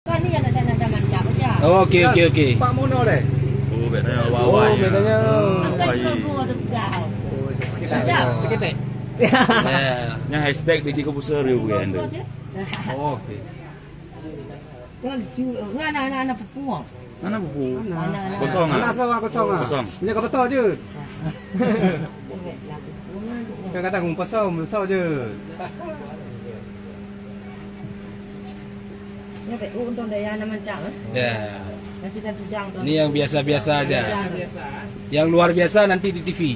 Kan ni yang nak mantap aja. Oh, okey. Pak Mono deh. Oh, bedanya Oh, awal-awal. bedanya. Kan dua ada gau. Sekitar. Nya hashtag biji komposer dia bukan tu. Oh, okey. Kan anak-anak perempuan. Mana buku? Anak-anak. Kosong ah. Anak kosong ah. Kosong. Ini kau betul je. Kadang-kadang pasal besar je. Ni pe untuk daya anak mantap eh. Ya. Yang sedang-sedang tu. Ini yang biasa-biasa aja. Yang luar biasa nanti di TV.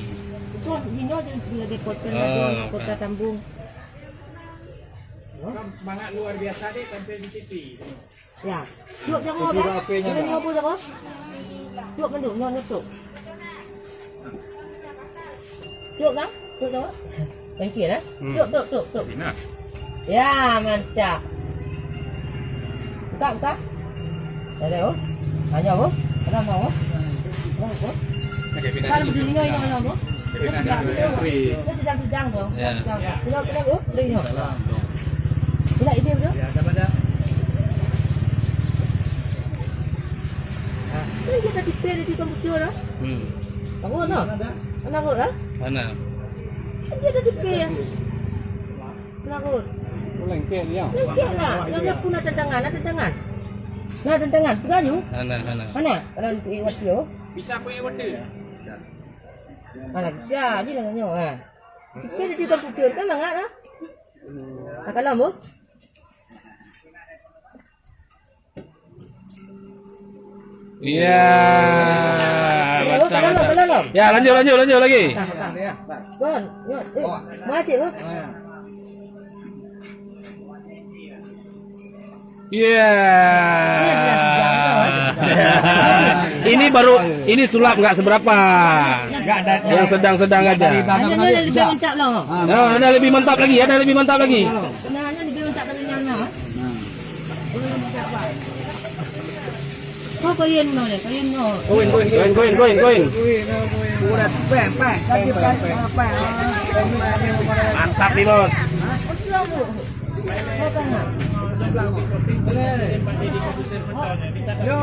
Tu dino je lagi kota kota Tambung. Semangat luar biasa deh tampil di TV. Ya. Duk jangan apa? Jangan apa jangan. Duk menduk nyon tu. Duk dah? Duk dah? Thank you lah. Duk. Bina. Ya, mantap. Buka. Ada oh. Hanya oh. Ada mau oh. Oh. Kalau berdiri ni apa? Sedang-sedang tu. Sedang oh. Beli ni. Bila ide tu? Ya, ada. Ini kita dipilih di komputer dah. Tahu no? Anak kau dah? Mana? Dia dah dipilih. Anak kau. Lengket dia. Lengket lah. Yang pun ada tangan. Nah, tangan. Pegang you. Mana? Mana? Kalau pergi waktu tu. Bisa punya water. Mana bisa je lah nyo ah. Dipilih di komputer kan bangat lah. Tak kalau mu? Iya. Kalau. Ya, lanjut lagi. Gon, mau cik oh. Iya. Ini sulap nggak seberapa. Yang sedang-sedang aja. Ada lebih mantap lah. Nah, ada lebih mantap lagi. Sebenarnya lebih mantap dari nyana. Kau koin no le, koin no. Koin. Udah pek. Tadi pek. Mantap nih, Bos. Yo,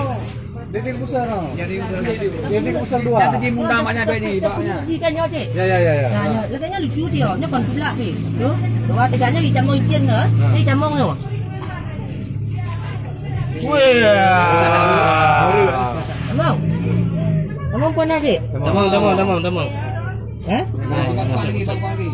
Dedi besar no. Dedi besar dua. Jadi mudah maknya baik ni, baknya. Ikan nyo cik. Ya. Nah, lekanya lucu dia. Nya kon pula pi. Tu. Dua tiganya di jamong icin no. Ni jamong no. Wih. Jamong. Jamong pun ada. Damang. Eh? Lagi.